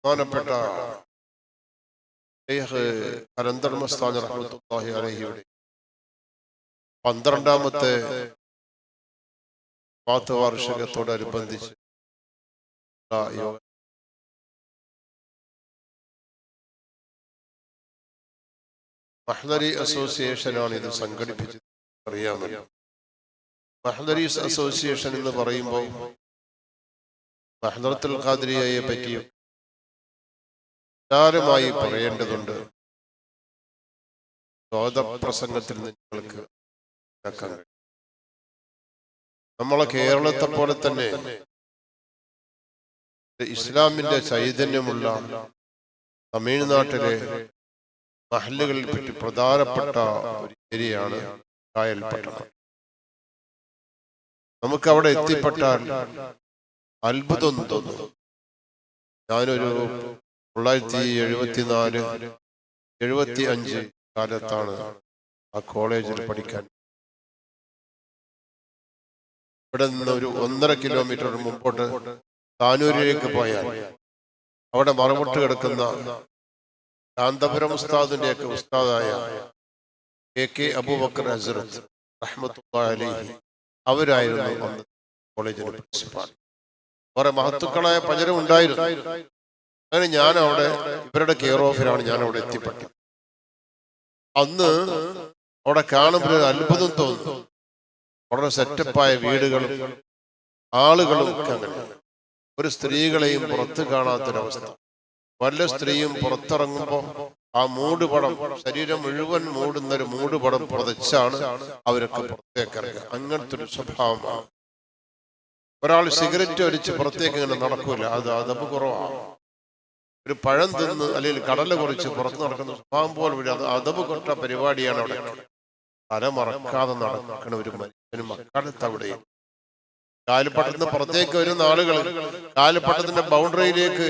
ബഹുമാനപ്പെട്ട ഷെയ്ഖ് അനന്തർ മസ്താനി റഹ്മത്തുള്ളാഹി അലൈഹിയുടെ 12ാമത്തെ വാർഷികത്തോടനുബന്ധിച്ച് മഹ്ദരി അസോസിയേഷനാണ് ഇത് സംഘടിപ്പിച്ചത്. അറിയാമല്ലോ, മഹ്ദരീസ് അസോസിയേഷൻ എന്ന് പറയുമ്പോൾ മഹ്ദറത്തുൽ ഖാദിരിയയെ പറ്റി വിശാലമായി പറയേണ്ടതുണ്ട്. പ്രസംഗത്തിൽ നിങ്ങൾക്ക് മനസ്സിലാക്കാൻ കഴിയും. നമ്മളെ കേരളത്തെ പോലെ തന്നെ ഇസ്ലാമിന്റെ ചൈതന്യമുള്ള തമിഴ്നാട്ടിലെ മഹല്ലുകളിൽ പറ്റി പ്രധാനപ്പെട്ട ഒരു ഏരിയയാണ് കായൽ പട്ടണം. നമുക്കവിടെ എത്തിപ്പെട്ടാൽ അത്ഭുതം തോന്നും. ഞാനൊരു 1974-75 കാലത്താണ് ആ കോളേജിൽ പഠിക്കാൻ. ഇവിടെ നിന്ന് ഒരു 1.5 കിലോമീറ്റർ മുമ്പോട്ട് താനൂരിലേക്ക് പോയാൽ അവിടെ മറവിട്ട് കിടക്കുന്ന കാന്തപുരം ഉസ്താദിന്റെയൊക്കെ ഉസ്താദായ കെ അബൂബക്കർ ഹസ്രത്ത് റഹ്മത്തുള്ളാഹി അലൈഹി അവരായിരുന്നു അന്ന് കോളേജിന്റെ പ്രിൻസിപ്പാൾ. കുറെ മഹത്തുക്കളായ പലരും ഉണ്ടായിരുന്നു. അങ്ങനെ ഞാൻ അവിടെ ഇവരുടെ കെയർ ഓഫിലാണ് ഞാൻ അവിടെ എത്തിപ്പെട്ടത്. അന്ന് അവിടെ കാണുമ്പോൾ ഒരു അത്ഭുതം തോന്നുന്നു. വളരെ സെറ്റപ്പായ വീടുകളും ആളുകളും ഒക്കെ അങ്ങനെയാണ്. ഒരു സ്ത്രീകളെയും പുറത്ത് കാണാത്തൊരവസ്ഥ. വല്ല സ്ത്രീയും പുറത്തിറങ്ങുമ്പോൾ ആ മൂടുപടം, ശരീരം മുഴുവൻ മൂടുന്ന ഒരു മൂടുപടം പുതച്ചാണ് അവരൊക്കെ പുറത്തേക്ക് ഇറങ്ങുക. അങ്ങനത്തെ ഒരു സ്വഭാവമാണ്. ഒരാൾ സിഗരറ്റ് വലിച്ച് പുറത്തേക്ക് ഇങ്ങനെ നടക്കൂല, അത് അതപ്പ് കുറവാണ്. ഒരു പഴം തിന്ന് അല്ലെങ്കിൽ കടല കുറിച്ച് പുറത്ത് നടക്കുന്ന സ്വഭാവം പോലെ അത് അതപ്പ് കൊട്ട പരിപാടിയാണ് അവിടെ. തല മറക്കാതെ നടക്കണ ഒരു മനുഷ്യനും അക്കാലത്ത് അവിടെയും. കാലിപ്പട്ടത്തിന് പുറത്തേക്ക് വരുന്ന ആളുകൾ കാലിപ്പട്ടത്തിന്റെ ബൗണ്ടറിയിലേക്ക്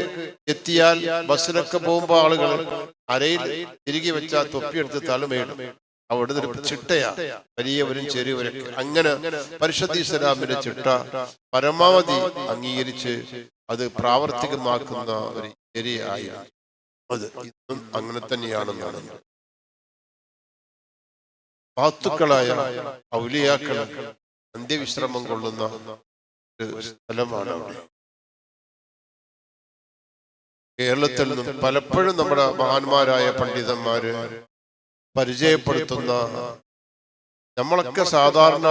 എത്തിയാൽ ബസ്സിലൊക്കെ പോകുമ്പോ ആളുകൾ അരയിൽ തിരികെ വെച്ച തൊപ്പിയെടുത്ത് തലമേടും. അവിടുന്ന് ഒരു ചിട്ടയാ, വലിയവരും ചെറിയവരൊക്കെ. അങ്ങനെ പരിഷത്ത് ഇസ്ലാമിന്റെ ചിട്ട പരമാവധി അംഗീകരിച്ച് അത് പ്രാവർത്തികമാക്കുന്ന ഒരു ഏരിയ ആയിരുന്നു അത്. ഇന്നും അങ്ങനെ തന്നെയാണെന്നാണ്. മഹത്തുക്കളായ ഔലിയാക്കൾ അന്ത്യവിശ്രമം കൊള്ളുന്ന ഒരു സ്ഥലമാണ് അവിടെ. കേരളത്തിൽ നിന്നും പലപ്പോഴും നമ്മുടെ മഹാന്മാരായ പണ്ഡിതന്മാര് പരിചയപ്പെടുത്തുന്ന, നമ്മളൊക്കെ സാധാരണ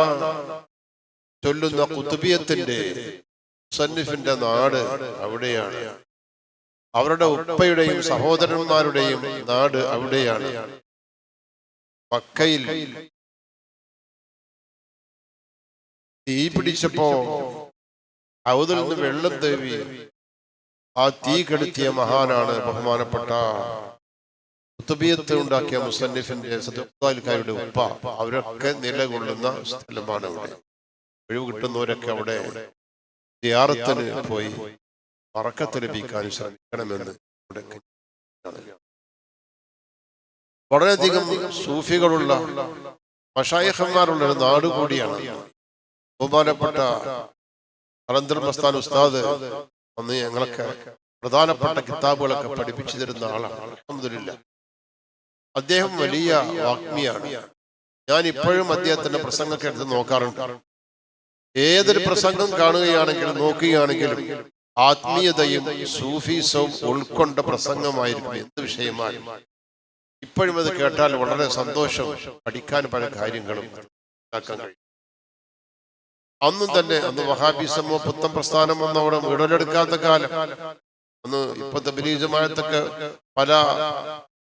ചൊല്ലുന്ന ഖുതുബിയത്തിന്റെ മുസന്നിഫിന്റെ നാട് അവിടെയാണ്. അവരുടെ ഉപ്പയുടെയും സഹോദരന്മാരുടെയും നാട് അവിടെയാണ്. മക്കയിൽ തീ പിടിച്ചപ്പോ അവതിൽ നിന്ന് വെള്ളം തേവി ആ തീ കെടുത്തിയ മഹാനാണ് ബഹുമാനപ്പെട്ട ഖുതുബിയത്ത് ഉണ്ടാക്കിയ മുസന്നിഫിന്റെ സദുഖായുടെ ഉപ്പ. അവരൊക്കെ നിലകൊള്ളുന്ന സ്ഥലമാണ് അവിടെ. ഒഴിവ് കിട്ടുന്നവരൊക്കെ അവിടെ സിയാറത്തിന് പോയി ബറക്കത്ത് ലഭിക്കാൻ ശ്രമിക്കണമെന്ന് ഇവിടെ. വളരെയധികം സൂഫികളുള്ള മശായിഖന്മാരുള്ള ഒരു നാട് കൂടിയാണ്. ബഹുമാനപ്പെട്ട അനന്തർ മസ്താനി ഉസ്താദ് അന്ന് ഞങ്ങളൊക്കെ പ്രധാനപ്പെട്ട കിതാബുകളൊക്കെ പഠിപ്പിച്ചു തരുന്ന ആളാണ്. അൽഹംദുലില്ലാഹ്. അദ്ദേഹം വലിയ വാഗ്മിയാണ്. ഞാൻ ഇപ്പോഴും അദ്ദേഹത്തിന്റെ പ്രസംഗമൊക്കെ എടുത്ത് നോക്കാറുണ്ട്. ഏതൊരു പ്രസംഗം കാണുകയാണെങ്കിലും നോക്കുകയാണെങ്കിലും ആത്മീയതയും സൂഫീസവും ഉൾക്കൊണ്ട പ്രസംഗമായിരിക്കും. എന്ത് വിഷയമാണ് ഇപ്പോഴും അത് കേട്ടാൽ വളരെ സന്തോഷം. പഠിക്കാൻ പല കാര്യങ്ങളും മനസ്സിലാക്കാൻ കഴിയും. അന്നും തന്നെ അന്ന് വഹാബിസമോ പുത്തൻ പ്രസ്ഥാനം വന്ന് അവിടെ ഉടലെടുക്കാത്ത കാലം. അന്ന് ഇപ്പൊ തബ്ലീഗ് ജമാഅത്തൊക്കെ പല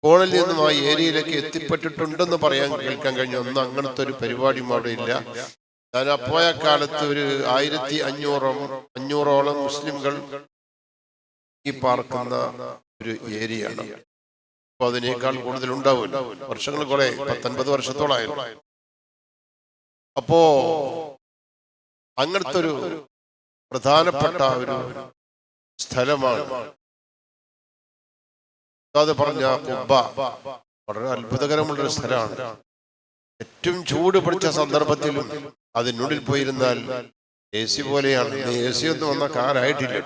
കോണിൽ നിന്നും ആ ഏരിയയിലേക്ക് എത്തിപ്പെട്ടിട്ടുണ്ടെന്ന് കേൾക്കാൻ കഴിഞ്ഞു. അന്ന് അങ്ങനത്തെ ഒരു പരിപാടിയും അവിടെ ഇല്ല. ഞാൻ പോയ കാലത്ത് ഒരു 1500-500ഓളം മുസ്ലിംകൾ ഈ പാർക്കുന്ന ഒരു ഏരിയയാണ്. അപ്പൊ അതിനേക്കാൾ കൂടുതൽ ഉണ്ടാവില്ല. വർഷങ്ങൾ കുറെ 19 വർഷത്തോളായിരുന്നു. അപ്പോ അങ്ങനത്തെ ഒരു പ്രധാനപ്പെട്ട ഒരു സ്ഥലമാണ്. അത് പറഞ്ഞ ഖുബ്ബ വളരെ അത്ഭുതകരമുള്ളൊരു സ്ഥലമാണ്. ഏറ്റവും ചൂട് പിടിച്ച സന്ദർഭത്തിലും അതിനുള്ളിൽ പോയിരുന്നാൽ AC പോലെയാണ്. AC ഒന്നും വന്ന കാലായിട്ടില്ല.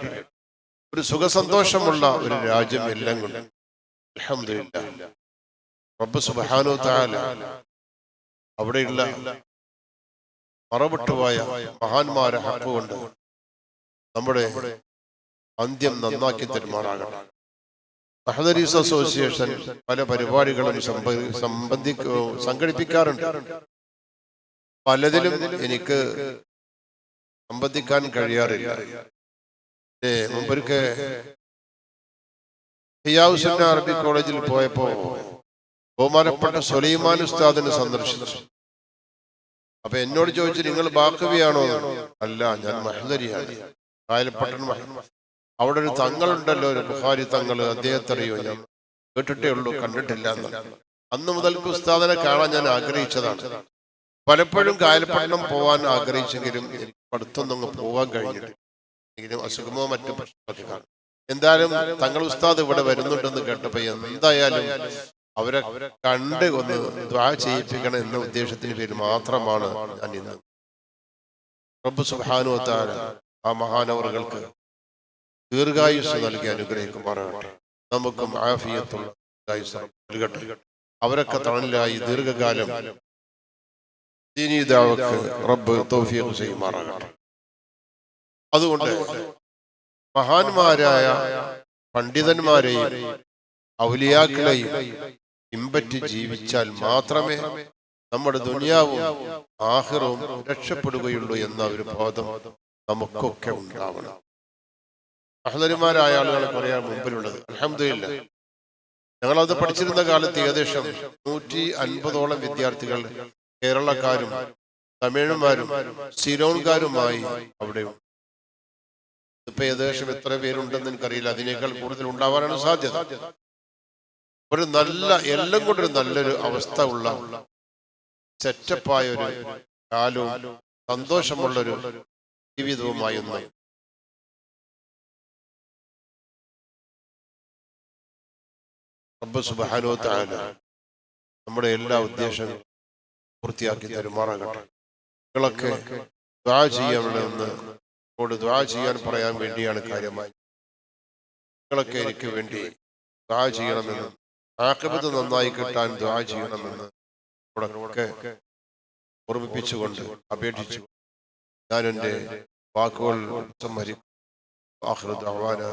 ഒരു സുഖസന്തോഷമുള്ള ഒരു രാജ്യം എല്ലാം കൊണ്ട് അൽഹംദുലില്ലാഹ്. റബ്ബ് സുബ്ഹാനഹു തആല അവിടെയുള്ള മറവിട്ടുപോയ മഹാന്മാരെ ഹക്ക് കൊണ്ട് നമ്മുടെ അന്ത്യം നന്നാക്കി തരുമാറാകണം. മഹദരീസ് അസോസിയേഷൻ പല പരിപാടികളും സംഘടിപ്പിക്കാറുണ്ട്. പലതിലും എനിക്ക് സംബന്ധിക്കാൻ കഴിയാറില്ല. മുമ്പൊരിക്കെ ഹിയാഉസുന്ന അറബി കോളേജിൽ പോയപ്പോ ബഹുമാനപ്പെട്ട സുലൈമാൻ ഉസ്താദിനെ സന്ദർശിച്ചു. അപ്പൊ എന്നോട് ചോദിച്ചു, നിങ്ങൾ ബാഖവിയാണോ? അല്ല, ഞാൻ മഹദരിയാണ്, കായൽപട്ടണം. അവിടെ ഒരു തങ്ങളുണ്ടല്ലോ, ഒരു ബുഖാരി തങ്ങള്, അദ്ദേഹത്തെ അറിയോ? ഞാൻ കേട്ടിട്ടേ ഉള്ളൂ, കണ്ടിട്ടില്ല എന്ന്. അന്ന് മുതൽക്ക് ഉസ്താദിനെ കാണാൻ ഞാൻ ആഗ്രഹിച്ചതാണ്. പലപ്പോഴും കായൽപട്ടണം പോവാൻ ആഗ്രഹിച്ചെങ്കിലും എനിക്ക് അടുത്തൊന്നും പോകാൻ കഴിഞ്ഞിട്ടില്ല. എങ്കിലും അസുഖമോ മറ്റു പ്രശ്നമൊക്കെ കാണും. എന്തായാലും തങ്ങൾ ഉസ്താദ് ഇവിടെ വരുന്നുണ്ടെന്ന് കേട്ടപ്പോ എന്തായാലും അവരെ കണ്ട് ഒന്ന് ദുആ ചെയ്യിപ്പിക്കണം എന്ന ഉദ്ദേശത്തിന് പേര് മാത്രമാണ് ഞാൻ ഇന്ന്. റബ്ബ് സുബ്ഹാനഹു വ തആല ആ മഹാനവറുകൾക്ക് ദീർഘായുസ് നൽകി അനുഗ്രഹിക്കുമാറാകട്ടെ. നമുക്കും ആഫിയത്തുള്ള ദീർഘായുസ് നൽകട്ടെ. അവരൊക്കെ തണലായി ദീർഘകാലം ദീനീ ദഅവക്ക് റബ്ബ് തൗഫീഖ് ചെയ്യുമാറാകട്ടെ. അതുകൊണ്ട് മഹാന്മാരായ പണ്ഡിതന്മാരെയും ഔലിയാക്കളെയും പിൻപറ്റി ജീവിച്ചാൽ മാത്രമേ നമ്മുടെ ദുനിയാവും ആഖിറവും രക്ഷപ്പെടുകയുള്ളൂ എന്ന ഒരു ബോധം നമുക്കൊക്കെ ഉണ്ടാവണം. മഹദരിമാരായ ആളുകളെ പറയാൻ മുമ്പിലുള്ളത് അൽഹംദുലില്ലാഹ്. ഞങ്ങളത് പഠിച്ചിരുന്ന കാലത്ത് ഏകദേശം 150ഓളം വിദ്യാർത്ഥികൾ കേരളക്കാരും തമിഴന്മാരും സിലോൺകാരുമായി അവിടെ. ഇപ്പൊ ഏകദേശം എത്ര പേരുണ്ടെന്ന് എനിക്കറിയില്ല, അതിനേക്കാൾ കൂടുതൽ ഉണ്ടാവാനാണ് സാധ്യത. ഒരു നല്ല എല്ലാം കൊണ്ടൊരു നല്ലൊരു അവസ്ഥ ഉള്ള സെറ്റപ്പായ ഒരു കാലവും സന്തോഷമുള്ളൊരു ജീവിതവുമായി ഒന്ന് റബ്ബ് സുബ്ഹാനഹു വ തആല നമ്മുടെ എല്ലാ ഉദ്ദേശങ്ങളും പൂർത്തിയാക്കി തരുമാറാകട്ടെ. നിങ്ങളൊക്കെ ദുആ ചെയ്യണമെന്ന് ദുആ ചെയ്യാൻ പറയാൻ വേണ്ടിയാണ് കാര്യമായി. നിങ്ങളൊക്കെ എനിക്ക് വേണ്ടി ദുആ ചെയ്യണമെന്ന്, ആഖിബത്ത് നന്നായി കിട്ടാൻ ദുആ ചെയ്യണമെന്ന് ഒക്കെ ഓർമ്മിപ്പിച്ചുകൊണ്ട് അപേക്ഷിച്ചു ഞാൻ എൻ്റെ വാക്കുകൾ സംഹരിക്കും. ആഖിറു ദഅവാനാ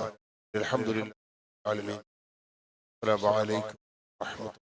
അൽഹംദുലില്ലാഹി റബ്ബിൽ ആലമീൻ. അസ്സലാമു അലൈക്കും വറഹ്മത്തുള്ളാഹി.